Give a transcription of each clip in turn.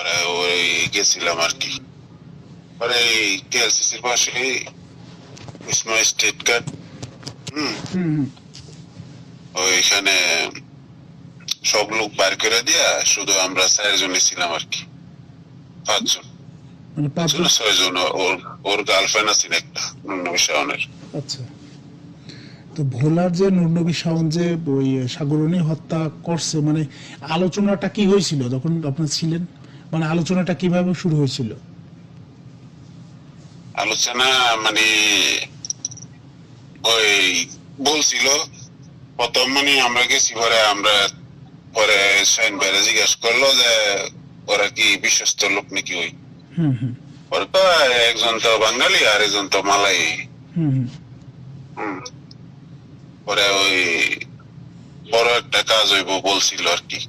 পরে ওই গেছিলাম আর কি। পরে কেএলসিসির পাশে স্মার্ট স্টেট কার্ড ওইখানে সব লোক বার করে দিয়া শুধু আমরা 4 জনই ছিলাম আর কি। 5 জন, মানে 5 জন। 6 জন। ওর গার্লফ্রেন্ড আছে একটা নুরনবী শাওনের। আচ্ছা, তো ভোলার যে নুরনবী শাওন যে ওই সাগরণী হত্যা করছে, মানে আলোচনাটা কি হয়েছিল যখন আপনারা ছিলেন? মানে আলোচনাটা কিভাবে শুরু হয়েছিল? আলোচনা মানে ওই বলছিল প্রথম, মানে আমরা গেছি, পরে শাইন ভাইরা জিজ্ঞাসা করলো যে ওরা কি বিশ্বস্ত লোক নাকি। ওই পরে তো একজন তো বাঙালি আর একজন তো মালাই। পরে ওই বড় একটা কাজ হইব বলছিল আর কি।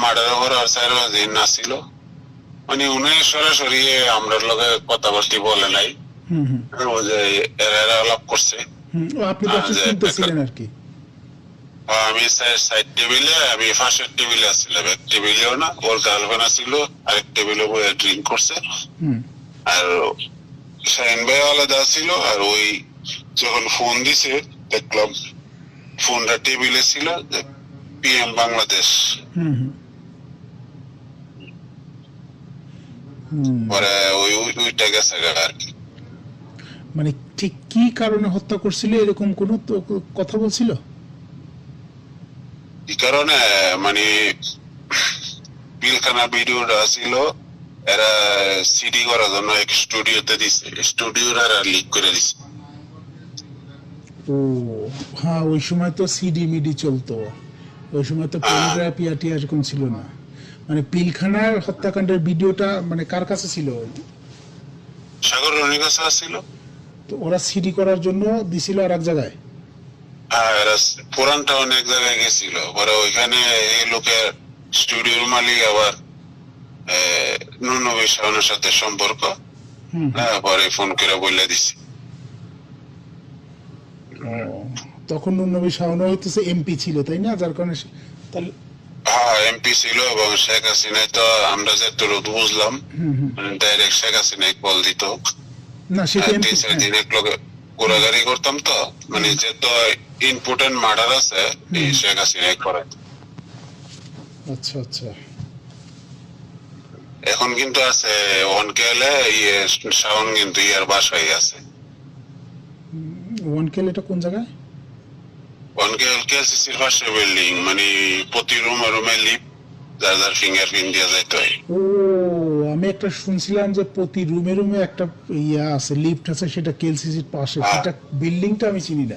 মার্ডার করার 4 দিন না ছিল, মানে উনি সরাসরি আমরা লগে কথাবার্তা বলে নাই, ওই যে এরা আলাপ করছে। আপনি তো শুনতেছিলেন আর কি? আমি সাইড টেবিলে, আমি ফার্স্টের টেবিলে আসছিলাম, এক টেবিলেও না। ওর গার্লফ্রেন্ড আসছিল আরেক টেবিলে বসে ড্রিঙ্ক করছে, আর শাহিন ভাই আলাদা ছিল। আর ওই যখন ফোন দিছে দেখলাম ফোনটা টেবিলে ছিল, PM বাংলাদেশ। পরে ওইটা গেছে আর কি। মানে ঠিক কি কারণে হত্যা করছিল এরকম কোন কথা বলছিল? কি কারণে মানে পিলখানা ভিডিওটা ছিল, এরা সিডি করার জন্য এক স্টুডিওতে দিছে, স্টুডিওর আর লিক করে দিছে। ও হ্যাঁ, ওই সময় তো সিডি মিডি চলতো, ওই সময় তো পর্নোগ্রাফি আটি এরকম ছিল না। মানে পিলখানার হত্যাকাণ্ডের ভিডিওটা মানে কার কাছে ছিল? সাগর রনির কাছে ছিল। তো ওরা সিডি করার জন্য দিছিল আর এক জায়গায়? হ্যাঁ, এরা পুরানটা অনেক জায়গায় গেছিল। পরে ওইখানে এই লোকের স্টুডিওর মালিক আবার নুরনবী শাওনের সাথে সম্পর্ক, পরে ফোন করে বলে দিছি। তখন নুরনবী শাওন হইতেছে MP ছিল, তাই না? যার কারণে তাহলে হ্যাঁ, MP ছিল। এবং শেখ হাসিনা তো আমরা যতটুকু বুঝলাম ডাইরেক্ট শেখ হাসিনাই কল দিত না, সেটা MP 3-4 দিন এক লগে ঘোরাঘুরি করতাম তো, মানে যে তো ইম্পর্টেন্ট মার্ডার আছে এই শেখ হাসিনাই করে। আচ্ছা আচ্ছা। এখন কিন্তু আছে ওয়ানকেলে শাওন, কিন্তু ইয়ার বাসায় আছে। ওয়ানকেল এটা কোন জায়গায়? ওয়ানকেল কেএলসিসির পাশে বিল্ডিং, মানে প্রতি রুমে লিফট, যার যার ফিঙ্গারপ্রিন্ট দিয়ে যাইতে হয়। ও, আমি একটা শুনছিলাম যে প্রতি রুমে রুমে একটা ইয়া আছে, লিফট আছে, সেটা কেএলসিসির পাশে। সেটা বিল্ডিংটা আমি চিনি না।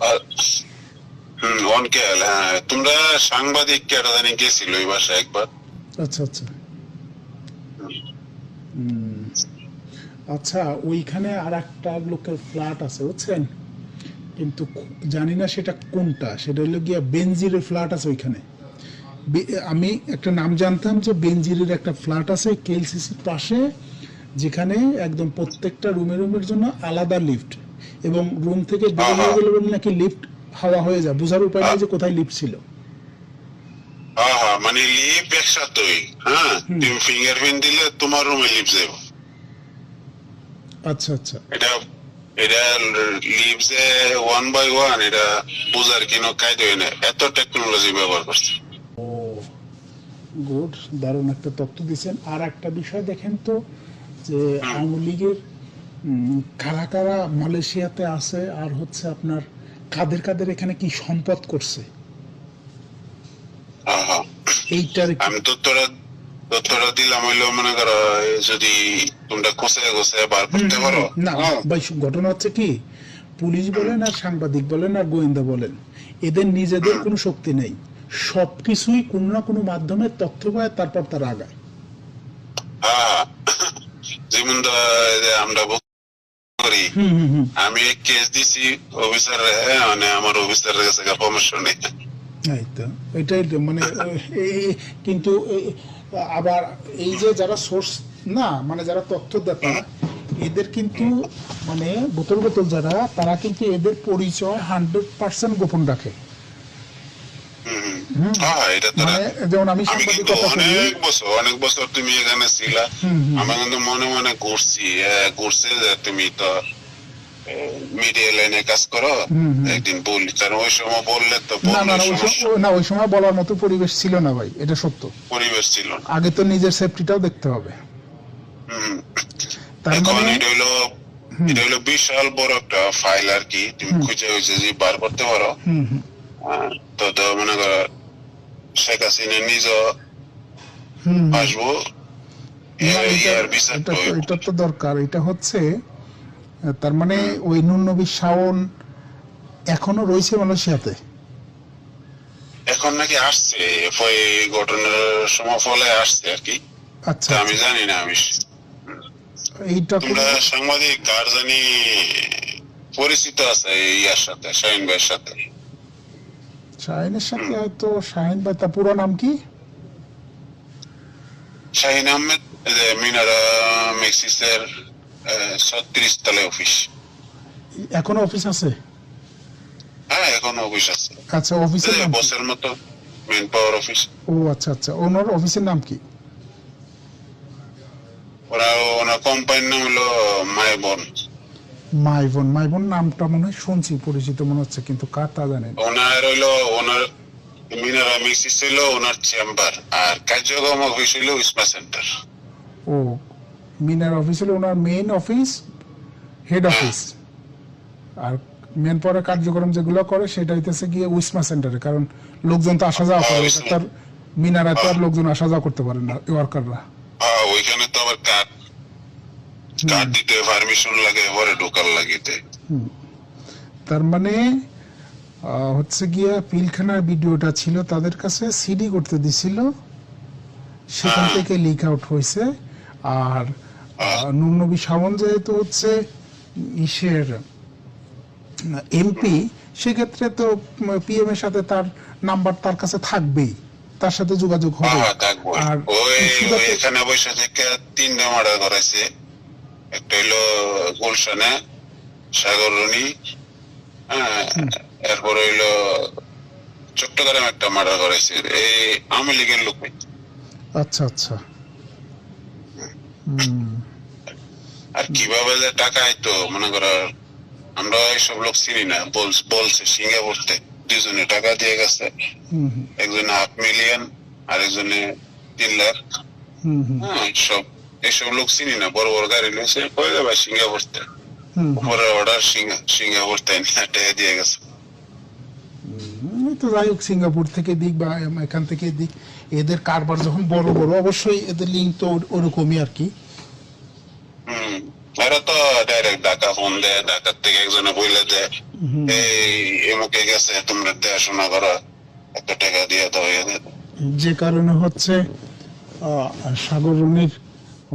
ওয়ানকেল, হ্যাঁ। তোমরা সাংবাদিক কেটা জানি গেছিল ওই বাসায় একবার। আচ্ছা আচ্ছা। আচ্ছা, ওইখানে আর একটা লোকের ফ্ল্যাট আছে বুঝছেন, কিন্তু জানি না সেটা কোনটা। সেটা হলো গিয়া বেনজিরের ফ্ল্যাট আছে ওইখানে। আমি একটা নাম জানতাম যে বেনজিরের একটা ফ্ল্যাট আছে কেএলসিসির পাশে, যেখানে একদম প্রত্যেকটা রুমের জন্য আলাদা লিফট, এবং রুম থেকে বের হয়ে গেলে নাকি লিফট হাওয়া হয়ে যায়, বোঝার উপায় নেই যে কোথায় লিফট ছিল। মানে লিফট একসাথেই, হ্যাঁ। তুমি ফিঙ্গারপ্রিন্ট দিলে তোমার রুমে লিফট যাবে। আচ্ছা আচ্ছা। এটা লিভসে 1 by 1, এটা বুঝার কোনো কায়দা হয় না, এত টেকনোলজি ব্যবহার করছে। ও গুড, দারুণ একটা তথ্য দিচ্ছেন। আর একটা বিষয় দেখেন তো, যে আওয়ামী লীগের কারা কারা মালয়েশিয়াতে আছে, আর হচ্ছে আপনার কাদের কাদের এখানে কি সম্পদ করছে এইটার আমি তথ্যটা দিলাম হইলো, মনে করো যদি তোমরা কোথায় বার করতে পারো না ভাই। ঘটনা হচ্ছে কি, পুলিশ বলেন আর সাংবাদিক বলেন আর গোয়েন্দা বলেন, এদের নিজেদের কোনো শক্তি নেই। সবকিছুই কোনো না কোনো মাধ্যমে তথ্য পায়, তারপর তারা আগায়। যেমন আমরা করি, আমি কেস দিছি অফিসার, মানে আমার অফিসারের কাছে পরামর্শ নেই। এটাই মানে কিন্তু আবার এই যে যারা সোর্স না, মানে যারা তথ্যদাতা, এদের কিন্তু মানে বোতল যারা, তারা কিন্তু এদের পরিচয় 100% গোপন রাখে। হ্যাঁ, এটা তো মানে যেমন আমি আমি কিন্তু সাংবাদিকতা করি, অনেক বছর তুমি এখানে ছিলা, আমি কিন্তু মনে মনে ঘুরছি, ঘুরছে যে তুমি তো মিডিয়া লাইনে কাজ করো, একদিন বললি, কারণ ওই সময় বললে তো না না বললে না, সমস্যা, ওই সময় বলার মতো পরিবেশ ছিল না ভাই, এটা সত্য। পরিবেশ ছিল না। আগে তো নিজের সেফটিটাও দেখতে হবে। হুম। তার এখন মানে এটা হইলো বিশাল বড় একটা ফাইল আর কি, তুমি খুঁজে যে বার করতে পারো। তো তো মনে করো শেখ হাসিনা নিজ আসবো, না, ইয়ার বিচার এটা তো দরকার। এটা হচ্ছে তার মানে ওই নুন নবী শাওন এখনো রয়েছে মালয়েশিয়াতে। এখন নাকি আসছে, এই ঘটনার সময় ফলে আসছে আর কি। আচ্ছা, তা আমি জানি না। এইটা তোমরা সাংবাদিক কার জানি পরিচিত আছে ইয়ার সাথে, শাহিন ভাইয়ের সাথে? শাহিনের সাথে হয়তো, শাহিন ভাই তার পুরো নাম কি? শাহিন আহমেদ, যে মিনারা মেক্সিসের 36 তলায় অফিস। এখনো অফিস আছে? হ্যাঁ, এখন অফিস আছে। আচ্ছা, অফিসের নাম বসের মতো মেন পাওয়ার অফিস। ও আচ্ছা আচ্ছা, ওনার অফিসের নাম কি? ওনার কোম্পানির নাম হলো মাইবন। মাইবন নামটা মনে হয় শুনছি, পরিচিত মনে হচ্ছে, কিন্তু কার তা জানেন। ওনার মিনারা মেক্সিস ছিল ওনার চেম্বার, আর কার্যক্রম অফিস হলো উসমা সেন্টার। ও, মিনার অফিস হলো ওনার মেইন অফিস, হেড অফিস, আর মেন পরে কার্যক্রম যেগুলো করে সেটা হইতেছে গিয়ে উসমা সেন্টারে, কারণ লোকজন তো আসা যাওয়া করে, তার মিনারা তো আর লোকজন আসা যাওয়া করতে পারে না, ওয়ার্কাররা। ওইখানে তো আবার কার্ড দিতে পারমিশন লাগে, পরে ঢোকার লাগিতে। তার মানে হচ্ছে গিয়া পিলখানার ভিডিওটা ছিল তাদের কাছে, সিডি করতে দিছিল, সেখান থেকে লিক আউট হয়েছে। আর নুন নবী শাওন যেহেতু হচ্ছে ইসের এমপি, সেক্ষেত্রে তো পিএম এর সাথে তার নাম্বার তার কাছে থাকবেই, তার সাথে যোগাযোগ হবে। আর এখানে বসে থেকে 3টা মার্ডার করেছে, একটা হইলো গুলশানে সাগররনি, এরপর হইলো চট্টগ্রামে একটা মার্ডার করেছে, এই আওয়ামী লীগের লোক। আচ্ছা আচ্ছা। আর কিভাবে যে টাকা আইতো, মনে করো আমরা এইসব লোক চিনি না, বলছে সিঙ্গাপুরতে 2জনে টাকা দিয়ে গেছে, একজনে $500,000 আর একজনে 3 লাখ। এইসব লোক চিনি না, বড় বড় গাড়ি লইছে, কয়ে যাবে সিঙ্গাপুরতে, উপরে অর্ডার সিঙ্গাপুরতে টাকা দিয়ে গেছে। তো যাই হোক, সিঙ্গাপুর থেকে দিক বা এখান থেকে দিক, এদের কারবার যখন বড় বড়, অবশ্যই এদের লিঙ্ক তো ওরকমই আর কি। এরা তো ডাইরেক্ট ঢাকা ফোন দেয়, ঢাকার থেকে একজনে বইলে দেয়, এই এমকে গেছে, তোমরা দেখাশোনা করো, এত টাকা দিয়ে দাও। যে কারণে হচ্ছে সাগররনির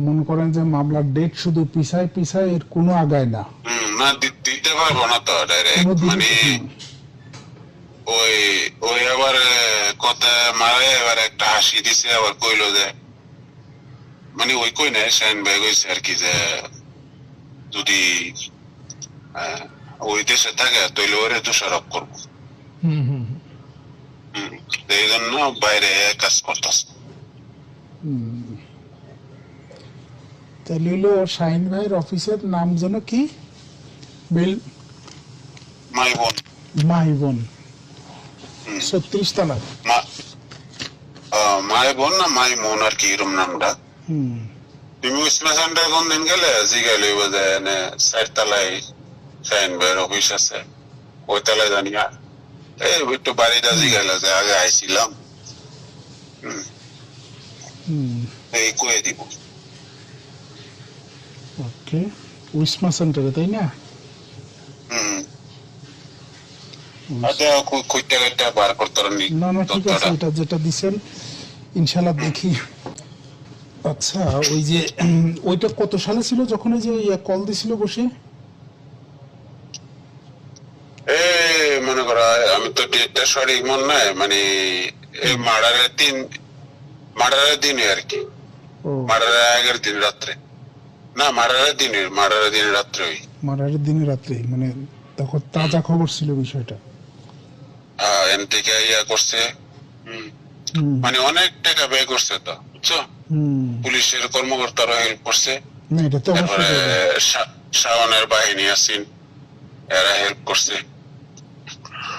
মনে করেন যে মামলার ডেট শুধু পিছায় এর কোনো আগায় না। না, দিতে পারবো না তো ডাইরেক্ট, মানে ওই আবার কথা মারে, এবার একটা হাসি দিছে, আবার কইলো যে, মানে ওই কই না, শাহিন ভাই কইছে আর কি, যে যদি ওই দেশে থাকে তাইলে ওরে দোষারোপ করবো, এই জন্য বাইরে কাজ করতেছে। তাহলে হলো শাহিন ভাইয়ের অফিসের নাম যেন কি? মাইবন 36 তলা। মাইবন না মাইমন আর কি, এরকম নামটা। তুমি উসমা সেন্টার কোন দিন গেলে জিগাইলে বোঝা যায়, 4 তলায় শাহিন ভাইয়ের অফিস আছে, ওই তলায় জানি একটু বাড়িটা জিগাইলে যে আগে আইছিলাম, এই কয়ে দিব। ওকে, উসমা সেন্টারে, তাই না? না না, ঠিক আছে, এটা যেটা দিছেন ইনশাল্লাহ দেখি। আচ্ছা, ওই যে ওইটা কত সালে ছিল যখন ওই যে কল দিছিল বসে? মনে করো, আমি তো ডেটটা সঠিক মনে নাই, মানে এই মার্ডারের দিনে আর কি, মার্ডারের আগের দিন রাত্রে, না মার্ডারের দিনে রাত্রে, মার্ডারের দিনে রাত্রে, মানে তখন তাজা খবর ছিল বিষয়টা। এন থেকে ইয়া করছে, হুম, মানে অনেক টাকা ব্যয় করছে তো, বুঝছো? হুম। পুলিশের কর্মকর্তারা হেল্প করছে, না, এটা তো তারপরে অবশ্যই করবে। শাওনের বাহিনী আছেন, এরা হেল্প করছে।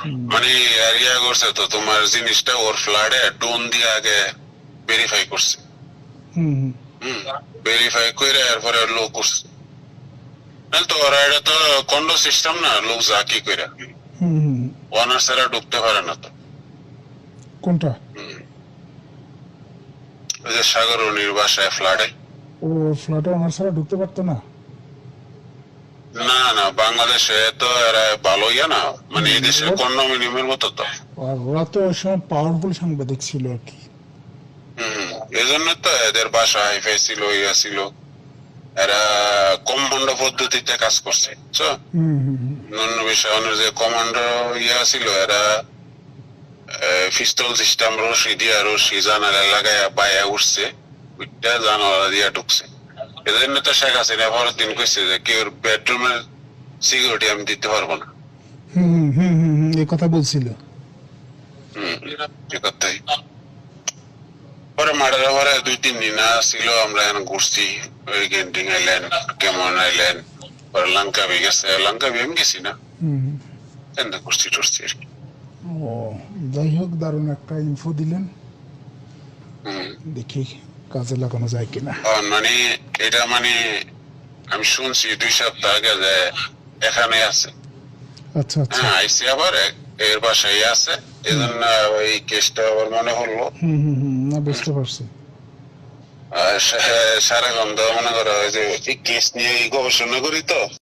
হুম, মানে এরিয়া করছে তো তোমার জিনিসটা ওর ফ্লাডে ড্রোন দিয়ে আগে ভেরিফাই করছে, হুম, ভেরিফাই করে এরপরে লোক করছে। নাহলে তো ওরা এটা তো কন্ডো সিস্টেম না, লোক যা কি করে হুম, হুম। ওনার ছাড়া ঢুকতে পারে না তো। কোনটা? ওই যে সাগর নির্বাসায় ফ্লাডে, ও ফ্ল্যাটে আমার ছাড়া ঢুকতে পারতো না? না না বাংলাদেশে তো এরা ভালো ইয়া না, মানে এই দেশের ওরা- কন্ডোমিনিয়ামের মতো তো। আর ওরা তো ওই সময় পাওয়ারফুল সাংবাদিক ছিল আর কি। এই জন্য তো এদের বাসা হাইফাই ছিল, ইয়া ছিল, এরা কমান্ডো পদ্ধতিতে কাজ করছে, বুঝছো? হুম, হুম, হুম। অন্য বিষয়ের যে কমান্ডো ইয়া ছিল, এরা পিস্তল সিস্টেম রশি জানালা লাগায় পায়ে উঠছে, উঠটা জানালা দিয়া ঢুকছে। এজন্য তো শেখ হাসিনা পরের দিন কইছে যে কেউ বেডরুমের সিকিউরিটি আমি দিতে পারবো না। হুম, হুম, হুম, হুম, এই কথা বলছিল। এ কথাই। পরে মাঠের পরে 2-3 দিন ছিল, আমরা এখন ঘুরছি, ওই গেন্টিং আইল্যান্ড, কেমন আইল্যান্ড, পরে লঙ্কাবি গেছে, লঙ্কাবি আমি গেছি না, হুম। এখানে ঘুরছি টুরছি আর কি। ও, যাই হোক, দারুণ একটা ইনফো দিলেন। হুম। দেখি কাজে লাগানো যায় কিনা। মানে এটা মানে আমি শুনছি 2 সপ্তাহ আগে যে এখানে আছে। আচ্ছা, আচ্ছা। হ্যাঁ আইসি আবার এর বাসায় আছে, এই জন্য এই কেসটা আবার মনে হলো। হুম, হুম, হুম, না বুঝতে পারছি। সারা গন্ধ মনে করো যে এই কেস নিয়ে গবেষণা করি তো,